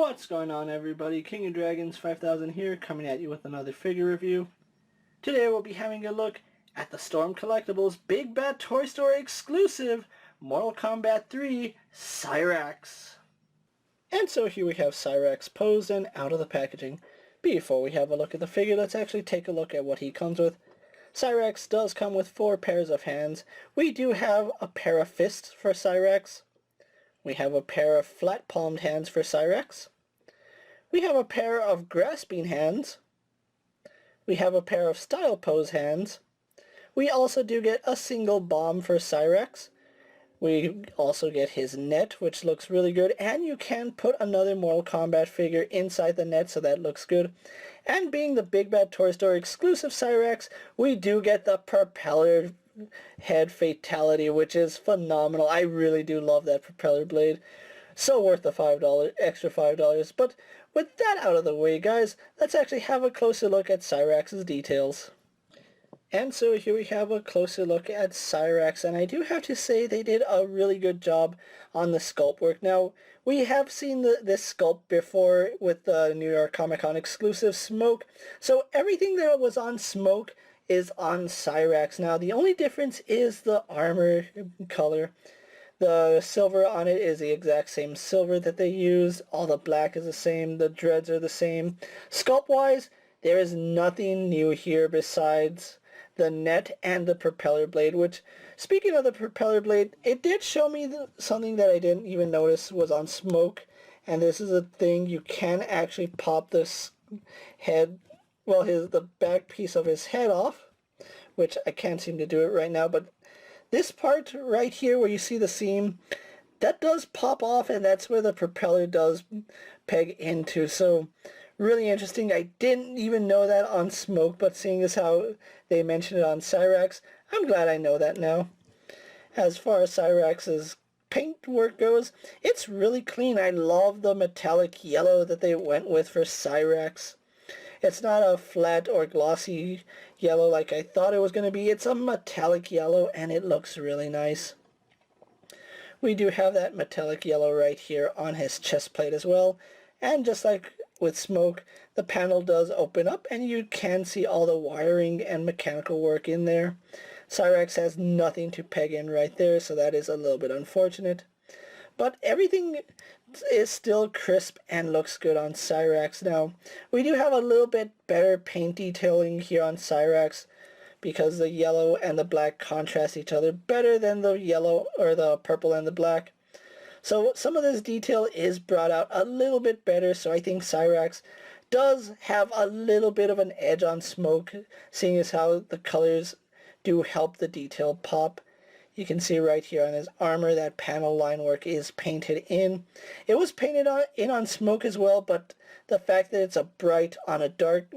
What's going on, everybody? King of Dragons 5000 here, coming at you with another figure review. Today we'll be having a look at the Storm Collectibles Big Bad Toy Store exclusive Mortal Kombat 3 Cyrax. And so here we have Cyrax posed and out of the packaging. Before we have a look at the figure, let's actually take a look at what he comes with. Cyrax does come with 4 pairs of hands. We do have a pair of fists for Cyrax. We have a pair of flat-palmed hands for Cyrax. We have a pair of grasping hands. We have a pair of style pose hands. We also do get a single bomb for Cyrax. We also get his net, which looks really good, and you can put another Mortal Kombat figure inside the net, so that looks good. And being the Big Bad Toy Store exclusive Cyrax, we do get the propeller head fatality, which is phenomenal. I really do love that propeller blade. So worth the extra $5. But with that out of the way, guys, let's actually have a closer look at Cyrax's details. And so here we have a closer look at Cyrax, and I do have to say they did a really good job on the sculpt work. Now, we have seen this sculpt before with the New York Comic Con exclusive Smoke, so everything that was on Smoke is on Cyrax. Now, the only difference is the armor color. The silver on it is the exact same silver that they used. All the black is the same. The dreads are the same. Sculpt-wise, there is nothing new here besides the net and the propeller blade, which, speaking of the propeller blade, it did show me something that I didn't even notice was on Smoke, and this is a thing. You can actually pop this head, well, the back piece of his head off, which I can't seem to do it right now, but this part right here where you see the seam, that does pop off, and that's where the propeller does peg into. So really interesting. I didn't even know that on Smoke, but seeing as how they mentioned it on Cyrax, I'm glad I know that now. As far as Cyrax's paint work goes, it's really clean. I love the metallic yellow that they went with for Cyrax. It's not a flat or glossy yellow like I thought it was going to be. It's a metallic yellow, and it looks really nice. We do have that metallic yellow right here on his chest plate as well. And just like with Smoke, the panel does open up, and you can see all the wiring and mechanical work in there. Cyrax has nothing to peg in right there, so that is a little bit unfortunate. But everything is still crisp and looks good on Cyrax. Now, we do have a little bit better paint detailing here on Cyrax because the yellow and the black contrast each other better than the yellow or the purple and the black. So some of this detail is brought out a little bit better, so I think Cyrax does have a little bit of an edge on Smoke, seeing as how the colors do help the detail pop. You can see right here on his armor that panel line work is painted in. It was painted in on Smoke as well, but the fact that it's a bright on a dark,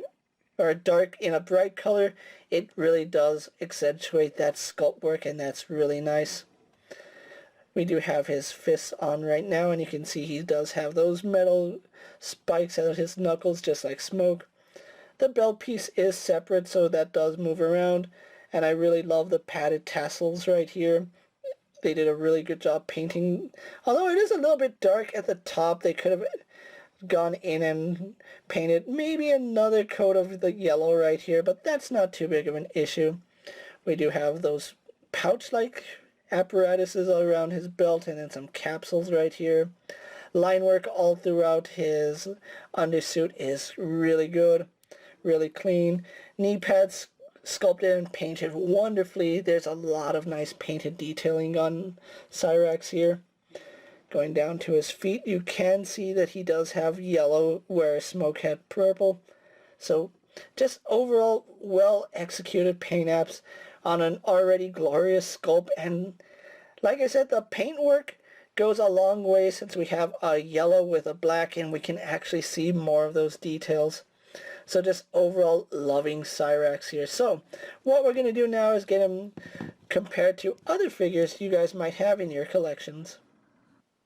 or a dark in a bright color, it really does accentuate that sculpt work, and that's really nice. We do have his fists on right now, and you can see he does have those metal spikes out of his knuckles just like Smoke. The belt piece is separate, so that does move around. And I really love the padded tassels right here. They did a really good job painting. Although it is a little bit dark at the top, they could have gone in and painted maybe another coat of the yellow right here, but that's not too big of an issue. We do have those pouch-like apparatuses around his belt, and then some capsules right here. Line work all throughout his undersuit is really good, really clean. Knee pads sculpted and painted wonderfully. There's a lot of nice painted detailing on Cyrax here. Going down to his feet, you can see that he does have yellow where Smoke had purple. So just overall well executed paint apps on an already glorious sculpt, and like I said, the paint work goes a long way since we have a yellow with a black, and we can actually see more of those details. So just overall loving Cyrax here. So what we're going to do now is get him compared to other figures you guys might have in your collections.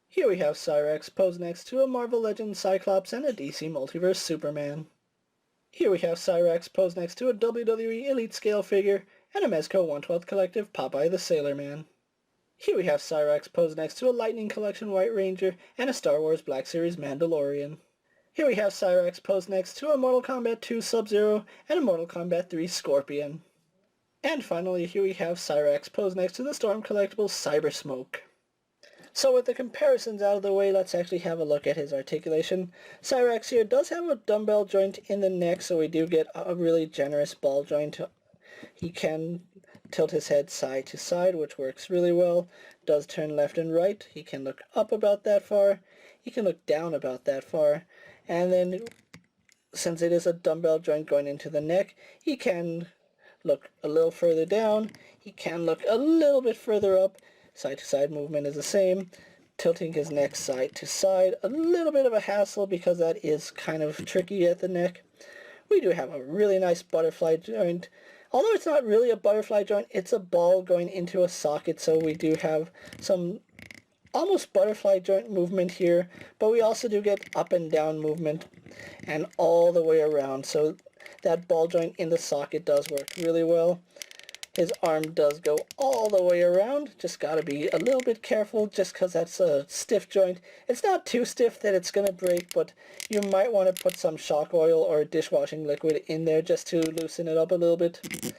Here we have Cyrax posed next to a Marvel Legends Cyclops and a DC Multiverse Superman. Here we have Cyrax posed next to a WWE Elite Scale figure and a Mezco 1/12 Collective Popeye the Sailor Man. Here we have Cyrax posed next to a Marvel Legends Cyclops and a DC Multiverse Superman. Here we have Cyrax posed next to a WWE Elite Scale figure and a Mezco 1/12 Collective Popeye the Sailor Man. Here we have Cyrax posed next to a Lightning Collection White Ranger and a Star Wars Black Series Mandalorian. Here we have Cyrax posed next to a Mortal Kombat 2 Sub-Zero and a Mortal Kombat 3 Scorpion. And finally, here we have Cyrax posed next to the Storm Collectibles Cyber Smoke. So with the comparisons out of the way, let's actually have a look at his articulation. Cyrax here does have a dumbbell joint in the neck, so we do get a really generous ball joint. He can tilt his head side to side, which works really well. Does turn left and right. He can look up about that far. He can look down about that far. And then, since it is a dumbbell joint going into the neck, he can look a little further down. He can look a little bit further up. Side to side movement is the same. Tilting his neck side to side. A little bit of a hassle because that is kind of tricky at the neck. We do have a really nice butterfly joint. Although it's not really a butterfly joint, it's a ball going into a socket, so we do have some almost butterfly joint movement here, but we also do get up and down movement and all the way around, so that ball joint in the socket does work really well. His arm does go all the way around, just gotta be a little bit careful just because that's a stiff joint. It's not too stiff that it's gonna break, but you might want to put some shock oil or dishwashing liquid in there just to loosen it up a little bit.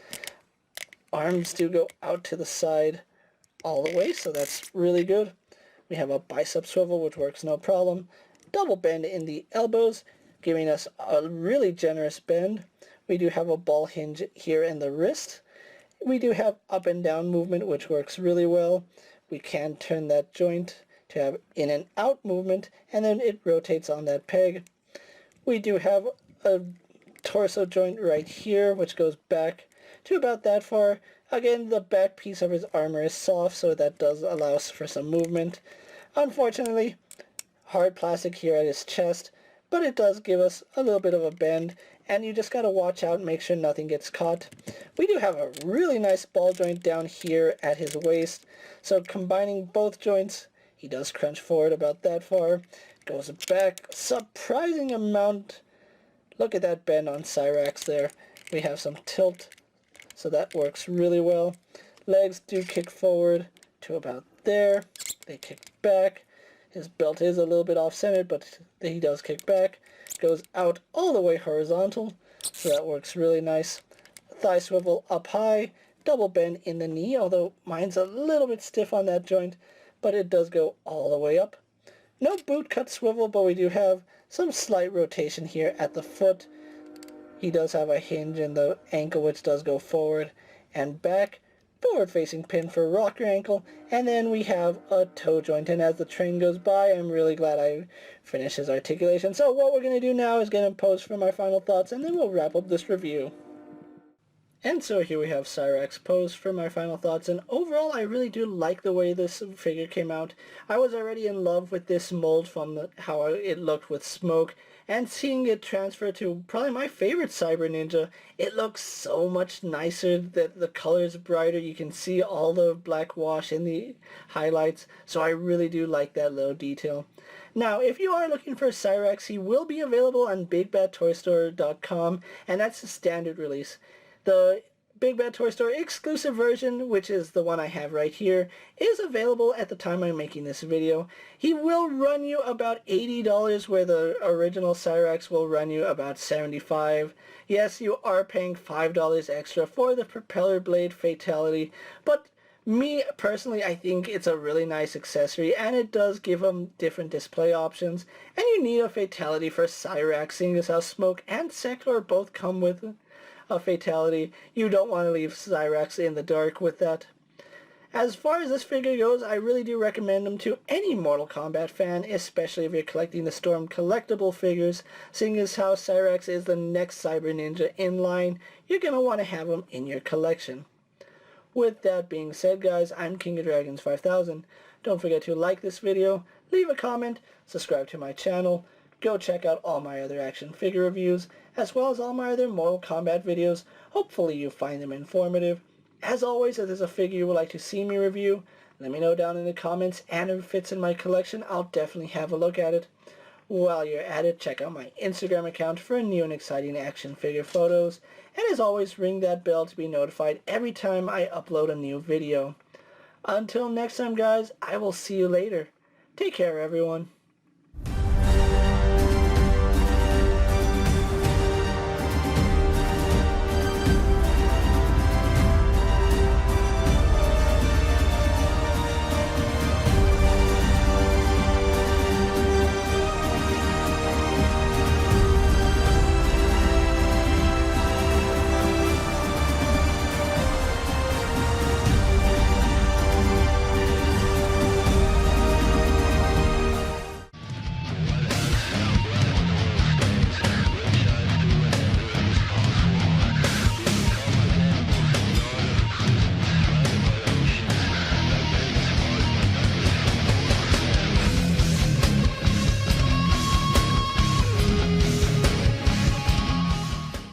Arms do go out to the side all the way, so that's really good. We have a bicep swivel, which works no problem. Double bend in the elbows, giving us a really generous bend. We do have a ball hinge here in the wrist. We do have up and down movement, which works really well. We can turn that joint to have in and out movement, and then it rotates on that peg. We do have a torso joint right here, which goes back to about that far. Again, the back piece of his armor is soft, so that does allow for some movement. Unfortunately, hard plastic here at his chest, but it does give us a little bit of a bend, and you just gotta watch out and make sure nothing gets caught. We do have a really nice ball joint down here at his waist, so combining both joints, he does crunch forward about that far, goes back surprising amount. Look at that bend on Cyrax there. We have some tilt, so that works really well. Legs do kick forward to about there. They kick back. His belt is a little bit off-centered, but he does kick back. Goes out all the way horizontal, so that works really nice. Thigh swivel up high, double bend in the knee, although mine's a little bit stiff on that joint, but it does go all the way up. No boot cut swivel, but we do have some slight rotation here at the foot. He does have a hinge in the ankle, which does go forward and back. Forward facing pin for rocker ankle, and then we have a toe joint, and as the train goes by, I'm really glad I finished his articulation. So what we're going to do now is get him posed for my final thoughts, and then we'll wrap up this review. And so here we have Cyrax posed for my final thoughts, and overall I really do like the way this figure came out. I was already in love with this mold from how it looked with smoke, and seeing it transfer to probably my favorite Cyber Ninja, it looks so much nicer, that the color's brighter, you can see all the black wash in the highlights, so I really do like that little detail. Now, if you are looking for Cyrax, he will be available on BigBadToyStore.com, and that's the standard release. The Big Bad Toy Store exclusive version, which is the one I have right here, is available at the time I'm making this video. He will run you about $80, where the original Cyrax will run you about $75. Yes, you are paying $5 extra for the propeller blade fatality, but me personally, I think it's a really nice accessory, and it does give them different display options. And you need a fatality for Cyrax, seeing as how Smoke and Sector both come with a fatality. You don't want to leave Cyrax in the dark with that. As far as this figure goes, I really do recommend him to any Mortal Kombat fan, especially if you're collecting the Storm collectible figures. Seeing as how Cyrax is the next Cyber Ninja in line, you're going to want to have him in your collection. With that being said, guys, I'm KingofDragons 5000. Don't forget to like this video, leave a comment, subscribe to my channel, go check out all my other action figure reviews, as well as all my other Mortal Kombat videos. Hopefully you find them informative. As always, if there's a figure you would like to see me review, let me know down in the comments, and if it fits in my collection, I'll definitely have a look at it. While you're at it, check out my Instagram account for new and exciting action figure photos, and as always, ring that bell to be notified every time I upload a new video. Until next time, guys, I will see you later. Take care, everyone.